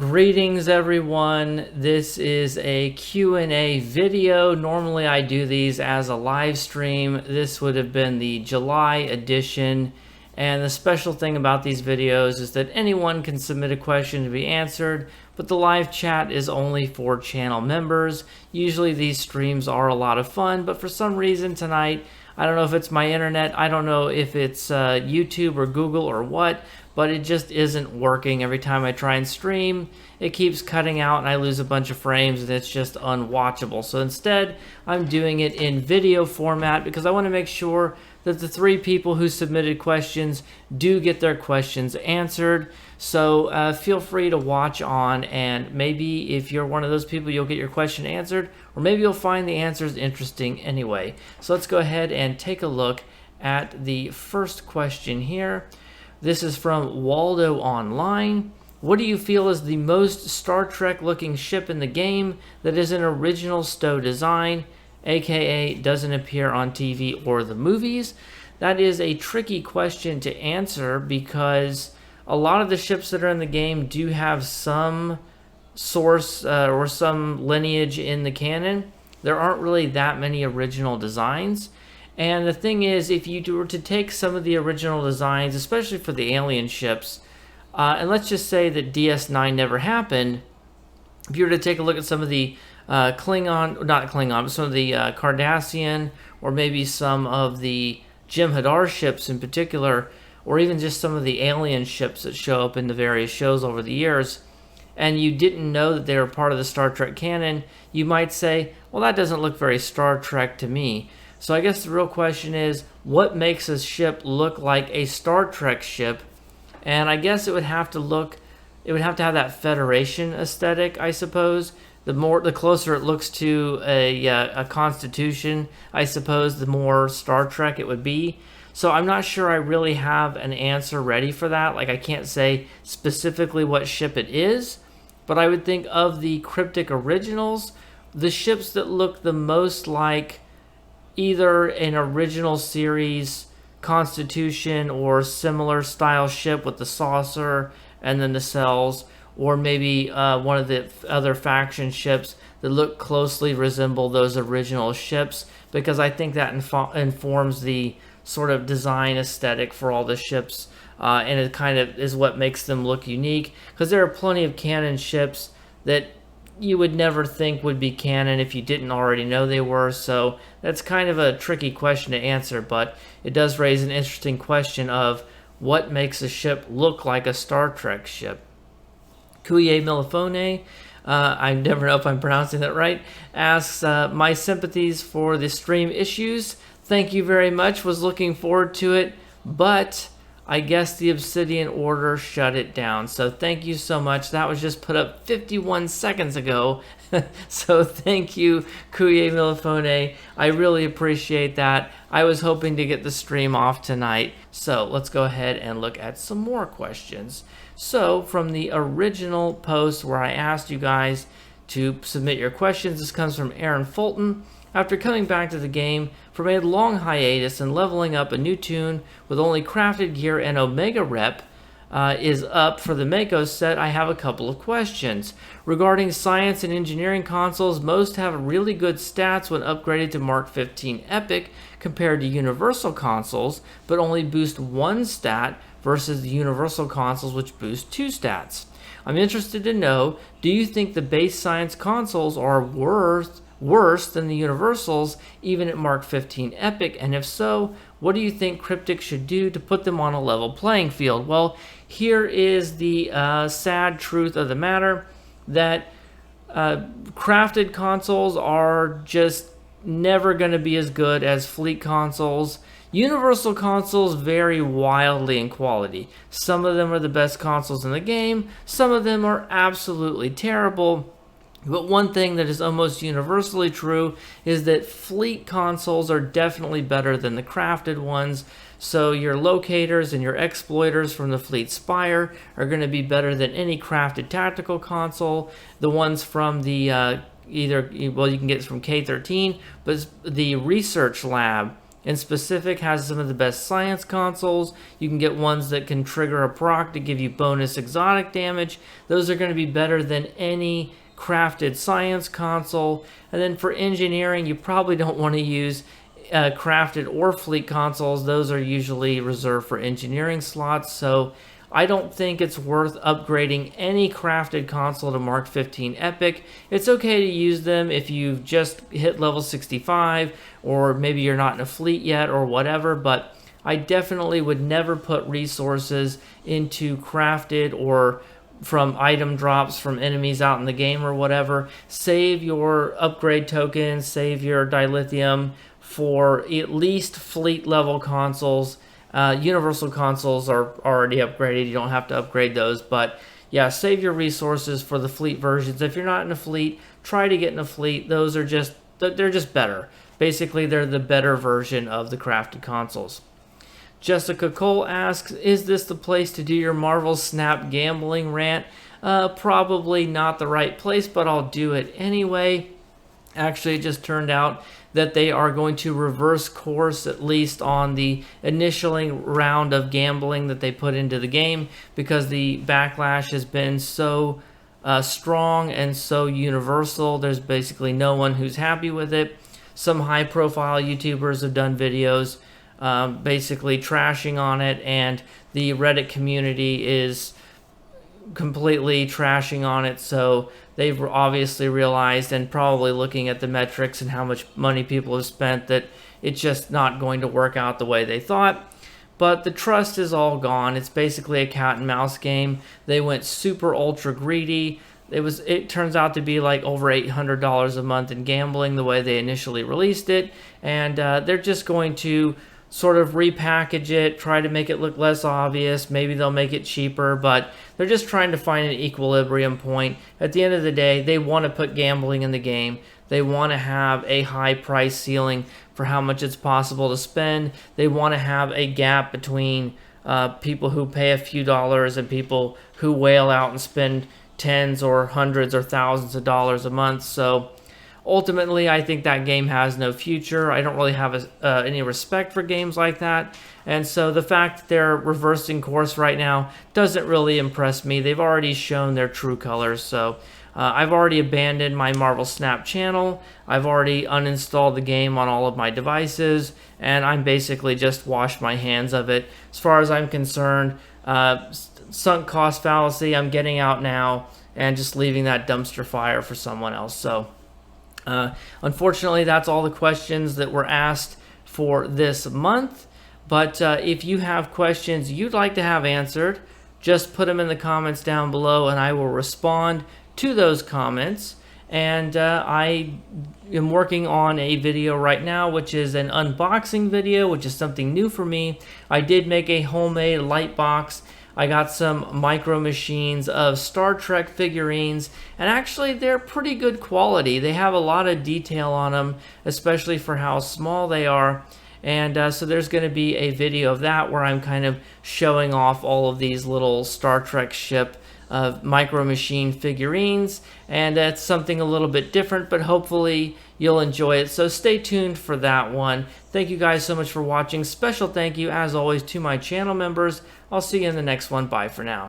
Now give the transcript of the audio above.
Greetings everyone. This is a Q&A video. Normally I do these as a live stream. This would have been the July edition. And the special thing about these videos is that anyone can submit a question to be answered, but the live chat is only for channel members. Usually these streams are a lot of fun, but for some reason tonight, I don't know if it's my internet, I don't know if it's YouTube or Google or what, but it just isn't working. Every time I try and stream, it keeps cutting out and I lose a bunch of frames and it's just unwatchable. So instead, I'm doing it in video format because I want to make sure that the 3 people who submitted questions do get their questions answered. So feel free to watch on, and maybe if you're one of those people, you'll get your question answered, or maybe you'll find the answers interesting anyway. So let's go ahead and take a look at the first question here. This is from Waldo Online. What do you feel is the most Star Trek looking ship in the game that is an original Stowe design, aka doesn't appear on TV or the movies? That is a tricky question to answer because a lot of the ships that are in the game do have some source or some lineage in the canon. There aren't really that many original designs. And the thing is, if you were to take some of the original designs, especially for the alien ships, and let's just say that DS9 never happened, if you were to take a look at some of the Klingon, not Klingon, but some of the Cardassian, or maybe some of the Jem'Hadar ships in particular, or even just some of the alien ships that show up in the various shows over the years, and you didn't know that they were part of the Star Trek canon, you might say, well, that doesn't look very Star Trek to me. So I guess the real question is, what makes a ship look like a Star Trek ship? And I guess it would have to have that Federation aesthetic, I suppose. The closer it looks to a Constitution, I suppose, the more Star Trek it would be. So I'm not sure I really have an answer ready for that. Like, I can't say specifically what ship it is, but I would think of the Cryptic originals, the ships that look the most like either an original series Constitution or similar style ship with the saucer and the nacelles, or maybe one of the other faction ships that look closely resemble those original ships, because I think that informs the sort of design aesthetic for all the ships, and it kind of is what makes them look unique, because there are plenty of canon ships that you would never think would be canon if you didn't already know they were. So that's kind of a tricky question to answer, but it does raise an interesting question of what makes a ship look like a Star Trek ship. Kuye Milifone, I never know if I'm pronouncing that right, asks, my sympathies for the stream issues. Thank you very much, was looking forward to it, but I guess the Obsidian Order shut it down. So thank you so much. That was just put up 51 seconds ago. So thank you, Kuye Milifone. I really appreciate that. I was hoping to get the stream off tonight. So let's go ahead and look at some more questions. So from the original post where I asked you guys to submit your questions, this comes from Aaron Fulton. After coming back to the game from a long hiatus and leveling up a new tune with only crafted gear and Omega rep is up for the Mako set, I have a couple of questions. Regarding science and engineering consoles, most have really good stats when upgraded to Mark 15 Epic compared to Universal consoles, but only boost 1 stat versus the Universal consoles, which boost 2 stats. I'm interested to know, do you think the base science consoles are worse than the Universals, even at Mark 15 Epic? And if so, what do you think Cryptic should do to put them on a level playing field? Well, here is the sad truth of the matter, that crafted consoles are just never going to be as good as fleet consoles. Universal consoles vary wildly in quality. Some of them are the best consoles in the game, some of them are absolutely terrible. But one thing that is almost universally true is that fleet consoles are definitely better than the crafted ones. So your locators and your exploiters from the Fleet Spire are going to be better than any crafted tactical console. The ones from the you can get it from K13, but the research lab in specific has some of the best science consoles. You can get ones that can trigger a proc to give you bonus exotic damage. Those are going to be better than any crafted science console. And then for engineering, you probably don't want to use crafted or fleet consoles. Those are usually reserved for engineering slots, so I don't think it's worth upgrading any crafted console to Mark 15 Epic. It's okay to use them if you've just hit level 65, or maybe you're not in a fleet yet or whatever, but I definitely would never put resources into crafted or from item drops from enemies out in the game or whatever. Save your upgrade tokens, save your dilithium for at least fleet level consoles. Universal consoles are already upgraded. You don't have to upgrade those, but yeah, save your resources for the fleet versions. If you're not in a fleet, try to get in a fleet. Those are they're just better. Basically, they're the better version of the crafted consoles. Jessica Cole asks, is this the place to do your Marvel Snap gambling rant? Probably not the right place, but I'll do it anyway. Actually, it just turned out that they are going to reverse course, at least on the initial round of gambling that they put into the game, because the backlash has been so strong and so universal. There's basically no one who's happy with it. Some high-profile YouTubers have done videos basically trashing on it, and the Reddit community is completely trashing on it. So they've obviously realized, and probably looking at the metrics and how much money people have spent, that it's just not going to work out the way they thought. But the trust is all gone. It's basically a cat and mouse game. They went super ultra greedy. It turns out to be like over $800 a month in gambling the way they initially released it, and they're just going to sort of repackage it, try to make it look less obvious. Maybe they'll make it cheaper, but they're just trying to find an equilibrium point. At the end of the day, they want to put gambling in the game. They want to have a high price ceiling for how much it's possible to spend. They want to have a gap between people who pay a few dollars and people who wail out and spend tens or hundreds or thousands of dollars a month. So ultimately, I think that game has no future. I don't really have any respect for games like that. And so the fact that they're reversing course right now doesn't really impress me. They've already shown their true colors. So I've already abandoned my Marvel Snap channel. I've already uninstalled the game on all of my devices. And I'm basically just washed my hands of it. As far as I'm concerned, sunk cost fallacy, I'm getting out now and just leaving that dumpster fire for someone else. So unfortunately, that's all the questions that were asked for this month. But if you have questions you'd like to have answered, just put them in the comments down below and I will respond to those comments. And I am working on a video right now, which is an unboxing video, which is something new for me. I did make a homemade light box. I got some micro machines of Star Trek figurines, and actually they're pretty good quality. They have a lot of detail on them, especially for how small they are. And so there's going to be a video of that where I'm kind of showing off all of these little Star Trek ship micro machine figurines, and that's something a little bit different, but hopefully you'll enjoy it. So stay tuned for that one. Thank you guys so much for watching. Special thank you, as always, to my channel members. I'll see you in the next one. Bye for now.